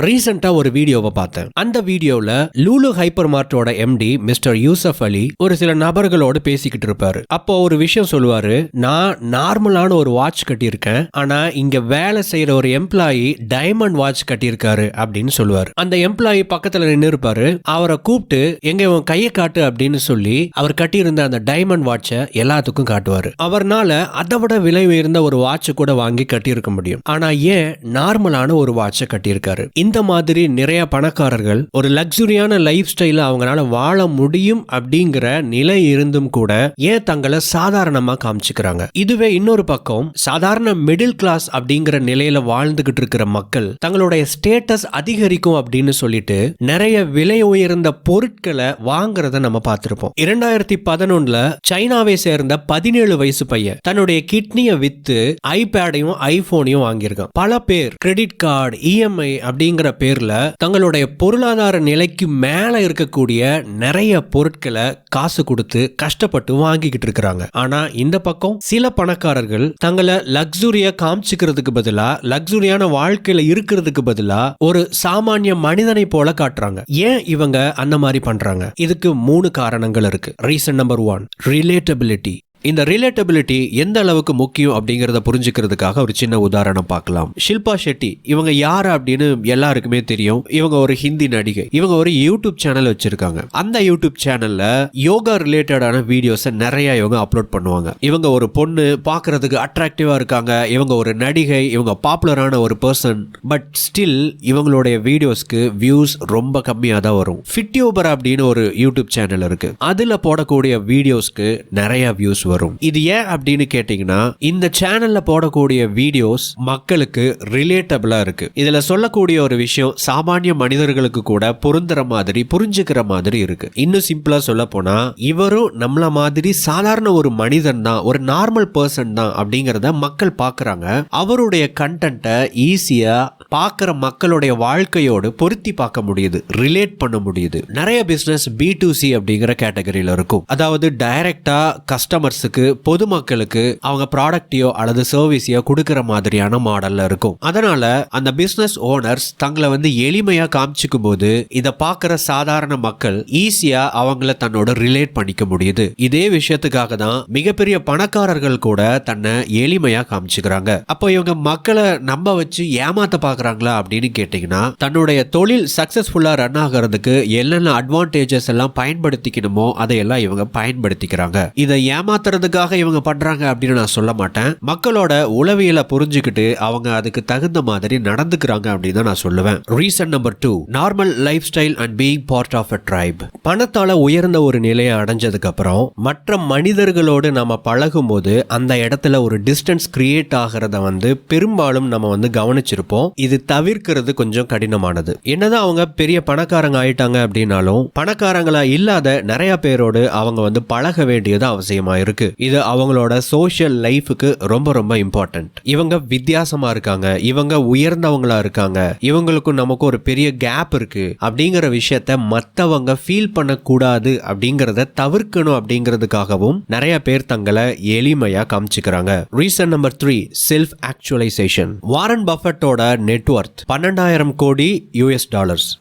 ரீசெண்டா ஒரு வீடியோவை பார்த்தேன். அந்த வீடியோல லூலு ஹைப்பர் மார்ட்டோட எம்டி மிஸ்டர் யூசப் அலி ஒரு சில நபர்களோடு பேசிக்கிட்டு இருப்பாரு. அப்போ ஒரு விஷயம் சொல்லுவாரு, நான் நார்மலான ஒரு வாட்ச் கட்டியிருக்கேன், ஆனா இங்க வேலை செய்யற ஒரு எம்ப்ளாயி டைமண்ட் வாட்ச் கட்டியிருக்காரு அப்படின்னு சொல்லுவாரு. அந்த எம்ப்ளாயி பக்கத்துல நின்று இருப்பாரு. அவரை கூப்பிட்டு எங்க இவன் கையை காட்டு அப்படின்னு சொல்லி அவர் கட்டியிருந்த அந்த டைமண்ட் வாட்சை எல்லாத்துக்கும் காட்டுவாரு. அவர்னால அதை விட விலை உயர்ந்த ஒரு வாட்ச் கூட வாங்கி கட்டியிருக்க முடியும். ஆனா ஏன் நார்மலான ஒரு வாட்சை கட்டியிருக்காரு? இந்த மாதிரி நிறைய பணக்காரர்கள் ஒரு லக்ஸுரியான லைஃப் ஸ்டைல அவங்களால வாழ முடியும் அப்படிங்கிற நிலை இருந்தும் கூட ஏன் தங்களை சாதாரணமா காமிச்சுக்கிறாங்க? இதுவே இன்னொரு பக்கம் சாதாரண மிடில் கிளாஸ் அப்படிங்கிற நிலையில வாழ்ந்துகிட்டு இருக்கிற மக்கள் தங்களுடைய ஸ்டேட்டஸ் அதிகரிக்கும் அப்படின்னு சொல்லிட்டு நிறைய விலை உயர்ந்த பொருட்களை வாங்குறத நம்ம பார்த்திருப்போம். 2011 சைனாவை சேர்ந்த 17 வயசு பையன் தன்னுடைய கிட்னியை வித்து ஐபேடையும் ஐபோனையும் வாங்கியிருக்கான். பல பேர் கிரெடிட் கார்டு, இஎம்ஐ அப்படிங்கிற பேர்ல தங்களுடைய பொருளாதார நிலைக்கு மேல இருக்கக்கூடிய நிறைய பொருட்களை காசு கொடுத்து கஷ்டப்பட்டு வாங்கிக்கிட்டு இருக்கிறாங்க. ஆனா இந்த பக்கம் சில பணக்காரர்கள் தங்களை லக்ஸுரியா காமிச்சுக்கிறதுக்கு பதிலா, லக்ஸுரியான வாழ்க்கையில இருக்கிறதுக்கு பதிலா ஒரு சாமானிய மனிதனை போல காட்டுறாங்க. ஏன் இவங்க அந்த மாதிரி பண்றாங்க? இதுக்கு 3 காரணங்கள் இருக்கு. Reason number 1, relatability. இந்த ரிலேட்டபிலிட்டி எந்த அளவுக்கு முக்கியம் அப்படிங்கறத புரிஞ்சுக்கிறதுக்காக ஒரு சின்ன உதாரணம் பார்க்கலாம். ஷில்பா ஷெட்டி இவங்க யாரு அப்படின்னு எல்லாருக்குமே தெரியும். இவங்க ஒரு ஹிந்தி நடிகை. இவங்க ஒரு யூடியூப் சேனல் வச்சிருக்காங்க. அந்த யூடியூப் சேனல்ல யோகா ரிலேட்டடான வீடியோஸை நிறைய இவங்க அப்லோட் பண்ணுவாங்க. இவங்க ஒரு பொண்ணு, பார்க்கிறதுக்கு அட்ராக்டிவா இருக்காங்க. இவங்க ஒரு நடிகை, இவங்க பாப்புலரான ஒரு பர்சன். பட் ஸ்டில் இவங்களுடைய வீடியோஸ்க்கு வியூஸ் ரொம்ப கம்மியா தான் வரும். ஃபிட்யூபர் அப்படின்னு ஒரு யூடியூப் சேனல் இருக்கு. அதுல போடக்கூடிய வீடியோஸ்க்கு நிறைய வியூஸ் வரும். இது ஏன் அப்படின்னு கேட்டீங்கன்னா, இந்த சேனல்ல போடக்கூடிய வீடியோஸ் மக்களுக்கு ரிலேட்டபிளா இருக்கு. இதுல சொல்லக்கூடிய ஒரு விஷயம் சாமானிய மனிதர்களுக்கு கூட பொருந்துற மாதிரி, புரிஞ்சுக்கிற மாதிரி இருக்கு. இன்னும் சிம்பிளா சொல்ல போனா, இவரும் நம்மள மாதிரி சாதாரண ஒரு மனிதன் தான், ஒரு நார்மல் பர்சன் தான் அப்படிங்கறத மக்கள் பாக்குறாங்க. அவருடைய கண்டென்ட்டை ஈஸியா பார்க்கிற மக்களுடைய வாழ்க்கையோடு பொருத்தி பார்க்க முடியுது, ரிலேட் பண்ண முடியுது. நிறைய பிசினஸ் B2C அப்படிங்கிற கேட்டகரியில இருக்கும். அதாவது டைரக்டா கஸ்டமர்ஸுக்கு, பொதுமக்களுக்கு அவங்க ப்ராடக்டையோ அல்லது சர்வீஸையோ கொடுக்கிற மாதிரியான மாடல்ல இருக்கும். அதனால அந்த பிசினஸ் ஓனர்ஸ் தங்களை எளிமையா காமிச்சுக்கும் போது இதை பார்க்கிற சாதாரண மக்கள் ஈஸியா அவங்கள தன்னோட ரிலேட் பண்ணிக்க முடியுது. இதே விஷயத்துக்காக தான் மிகப்பெரிய பணக்காரர்கள் கூட தன்னை எளிமையா காமிச்சுக்கிறாங்க. அப்போ இவங்க மக்களை நம்ப வச்சு ஏமாத்த பாக்குறாங்களா அப்படின்னு கேட்டீங்கன்னா, தன்னுடைய தொழில் சக்சஸ்ஃபுல்லா ரன் ஆகிறதுக்கு என்னென்ன அட்வான்டேஜஸ் எல்லாம் பயன்படுத்திக்கணுமோ அதையெல்லாம் இவங்க பயன்படுத்திக்கிறாங்க. இதை ஏமாத்துறதுக்காக இவங்க பண்றாங்க அப்படின்னு நான் சொல்ல மாட்டேன். மக்களோட உளவியலை புரிஞ்சுக்கிட்டு அவங்க அதுக்கு தகுந்த மாதிரி நடந்துக்கிறாங்க அப்படின்னு நான் சொல்லுவேன். Reason number 2, normal life style and being part of a tribe. பணத்தால உயர்ந்த ஒரு நிலையை அடைஞ்சதுக்கு அப்புறம் மற்ற மனிதர்களோடு நம்ம பழகும் போது அந்த இடத்துல ஒரு டிஸ்டன்ஸ் கிரியேட் ஆகிறத பெரும்பாலும் நம்ம கவனிச்சிருப்போம். இது தவிர்க்கிறது கொஞ்சம் கடினமானது. என்னதான் அவங்க பெரிய பணக்காரங்க ஆயிட்டாங்க அப்படின்னாலும் பணக்காரங்களா இல்லாத நிறைய பேரோடு அவங்க பழக வேண்டியது அவசியமா இருக்கு. இது அவங்களோட சோஷியல் லைஃபுக்கு ரொம்ப ரொம்ப இம்பார்ட்டன்ட். இவங்க வித்தியாசமா இருக்காங்க, இவங்க உயர்ந்தவங்களா இருக்காங்க, இவங்களுக்கும் நமக்கு ஒரு பெரிய கேப் இருக்கு அப்படிங்கிற விஷயத்த மத்தவங்க ஃபீல் பண்ணக்கூடாது அப்படிங்கறத தவிர்க்கணும் அப்படிங்கிறதுக்காகவும் நிறைய பேர் தங்களை எளிமையா காமிச்சுக்கிறாங்க. Reason number 3, self actualization. Warren பஃபெட்டோட நெட்வொர்த் 12,000 கோடி US.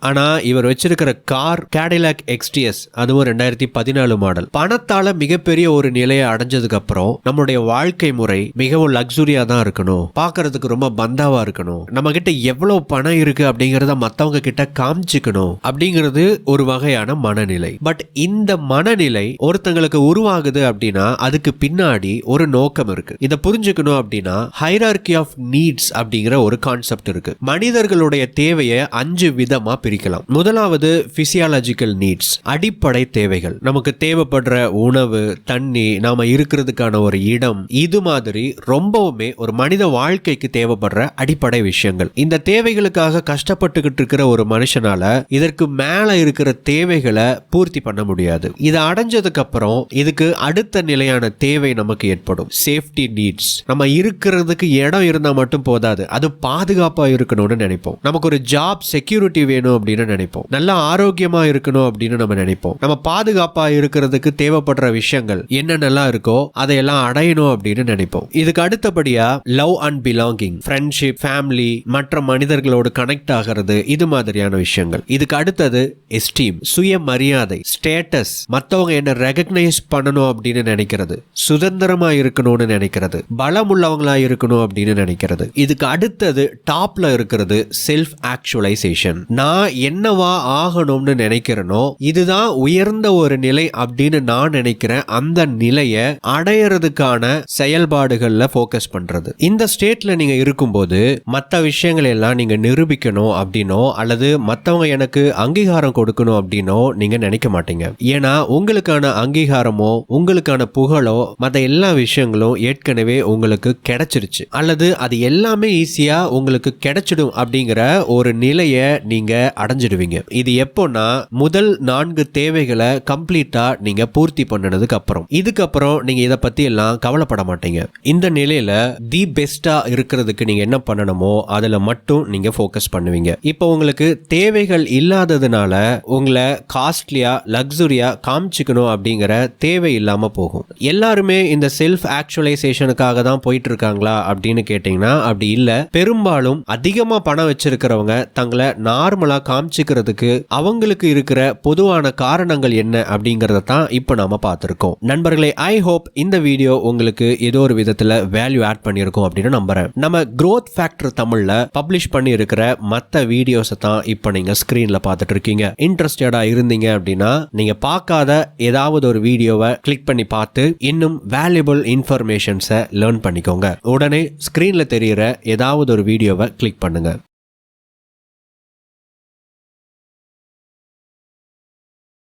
ஆனா இவர் வச்சிருக்கிற கார் கேடிலாக் XTS, அதுவும் 2014 மாடல். பணத்தால மிகப்பெரிய ஒரு நிலையை அடைஞ்சதுக்கு அப்புறம் நம்மளுடைய வாழ்க்கை முறை மிகவும் லக்ஸுரியா தான் இருக்கணும், பார்க்கிறதுக்கு ரொம்ப பந்தாவா இருக்கணும், நம்ம கிட்ட எவ்வளவு பணம் இருக்கு அப்படிங்கறத மத்தவங்க கிட்ட காமிச்சுக்கணும் அப்படிங்கிறது ஒரு வகையான மனநிலை. பட் இந்த மனநிலை ஒருத்தங்களுக்கு உருவாகுது அப்படின்னா அதுக்கு பின்னாடி ஒரு நோக்கம் இருக்கு. இதை புரிஞ்சுக்கணும் அப்படின்னா ஹைரார்கி ஆஃப் நீட்ஸ் அப்படிங்கிற ஒரு கான்செப்ட் இருக்கு. மனிதர்களுடைய தேவையை 5 விதமா பிரிக்கலாம். முதலாவது பிசியாலஜிக்கல் நீட்ஸ், அடிப்படை தேவைகள். நமக்கு தேவைப்படுற உணவு, தண்ணி, நாம இருக்கிறதுக்கான ஒரு இடம், இது மாதிரி ரொம்பவுமே ஒரு மனித வாழ்க்கைக்கு தேவைப்படுற அடிப்படை விஷயங்கள். இந்த தேவைகளுக்காக கஷ்டப்பட்டுக்கிட்டு இருக்கிற ஒரு மனுஷனால இதற்கு மேல இருக்கிற தேவைகளை பூர்த்தி பண்ண முடியாது. இதை அடைஞ்சதுக்கு அப்புறம் இதுக்கு அடுத்த நிலையான தேவை நமக்கு ஏற்படும், சேஃப்டி நீட்ஸ். நம்ம இருக்கிறதுக்கு இடம் இருந்தா மட்டும் போதாது, அது பாதுகாப்பா இருக்கணும்னு நினைப்போம். நமக்கு ஒரு ஜாப் செக்யூரிட்டி வேணும் அப்படின்னு நினைப்போம். நல்லா ஆரோக்கியமா இருக்கணும் அப்படின்னு நம்ம நினைப்போம். நம்ம பாதுகாப்பா இருக்கிறதுக்கு தேவைப்படுற விஷயங்கள் என்னென்னலாம் என்னெல்லாம் இருக்கோ அதையெல்லாம் அடையணும் அப்படின்னு நினைப்போம். இதுக்கு அடுத்தபடியா love and belonging, friendship, family, மற்ற மனிதர்களோடு கனெக்ட் ஆகிறது, இது மாதிரியான விஷயங்கள். இதுக்கு அடுத்தது எஸ்டீம், சுயமரியாதை, ஸ்டேட்டஸ், மத்தவங்க என்ன ரெகக்னைஸ் பண்ணணும் அப்படின்னு நினைக்கிறது, சுதந்திரமா இருக்கணும்னு நினைக்கிறது, பலம் உள்ளவங்களா இருக்கணும் அப்படின்னு நினைக்கிறது. இதுக்கு அடுத்தது டாப்ல இருக்கிறது செல்ஃப் ஆக்சுவலைசேஷன். நான் என்னவா ஆகணும்னு நினைக்கிறேனோ இதுதான் உயர்ந்த ஒரு நிலை அப்படின்னு நான் நினைக்கிறேன். அந்த நிலையை அடையறதுக்கான செயல்பாடுகள்ல போக்கஸ் பண்றது. இந்த ஸ்டேட்ல நீங்க இருக்கும்போது மற்ற விஷயங்களை எல்லாம் நீங்க நிரூபிக்கணும் அப்படின்னோ அல்லது மத்தவங்க எனக்கு அங்கீகாரம் கொடுக்கணும் அப்படின்னோ நீங்க நினைக்க மாட்டீங்க. ஏன்னா உங்களுக்கான அங்கீகாரமோ உங்களுக்கான புகழோ மற்ற எல்லா விஷயங்களும் ஏற்கனவே உங்களுக்கு கிடைச்சிருச்சு, அல்லது அது எல்லாமே ஈஸியா உங்களுக்கு கிடைச்சிடும் அப்படிங்கிற ஒரு நிலையை நீங்க அடைஞ்சிடுவீங்க. இது எப்போனா முதல் 4 தேவைகளை கம்ப்ளீட்டா நீங்க பூர்த்தி பண்ணனதுக்கு அப்புறம். இதுக்கப்புறம் நீங்க இதை பத்தி எல்லாம் கவலைப்பட மாட்டீங்க. இந்த நிலையில தி பெஸ்டா இருக்கிறதுக்கு நீங்க என்ன பண்ணணுமோ அதுல மட்டும் நீங்க போக்கஸ் பண்ணுவீங்க. இப்போ உங்களுக்கு தேவைகள் இல்லாததுனால உங்களை காஸ்ட்லியா லக்ஸுரியா காமிச்சுக்கணும் அப்படிங்கிற தேவை இல்லாம போகும். எல்லாருமே இந்த செல்ஃப் ஆக்சுவலைசேஷனுக்காக தான் போயிட்டு இருக்காங்களா அப்படின்னு கேட்டீங்கன்னா அப்படி இல்ல. பெரும்பாலும் அதிகமா பணம் வச்சிருக்கிறவங்க தங்களை நார்மலா காமிச்சுக்கிறதுக்கு அவங்களுக்கு இருக்கிற பொதுவான காரணங்கள் என்ன அப்படிங்கறத தான் இப்ப நாம பார்த்திருக்கோம். நண்பர்களே, ஐ ஹோப் இந்த வீடியோ உங்களுக்கு ஏதோ ஒரு விதத்துல வேல்யூ ஆட் பண்ணியிருக்கும் அப்படின்னு நம்புறேன். நம்ம growth factor தமிழ்ல பப்ளிஷ் பண்ணி இருக்கிற மற்ற வீடியோஸ் தான் இப்ப நீங்க ஸ்கிரீன்ல பார்த்துட்டு இருக்கீங்க. இன்ட்ரெஸ்டடா இருந்தீங்க அப்படின்னா நீங்க பார்க்காத ஏதாவது ஒரு வீடியோவை கிளிக் பண்ணி பார்த்து இன்னும் வேல்யூபிள் இன்ஃபர்மேஷன்ஸை லேர்ன் பண்ணிக்கோங்க. உடனே ஸ்கிரீன்ல தெரியிற ஏதாவது ஒரு வீடியோவை கிளிக் பண்ணுங்க.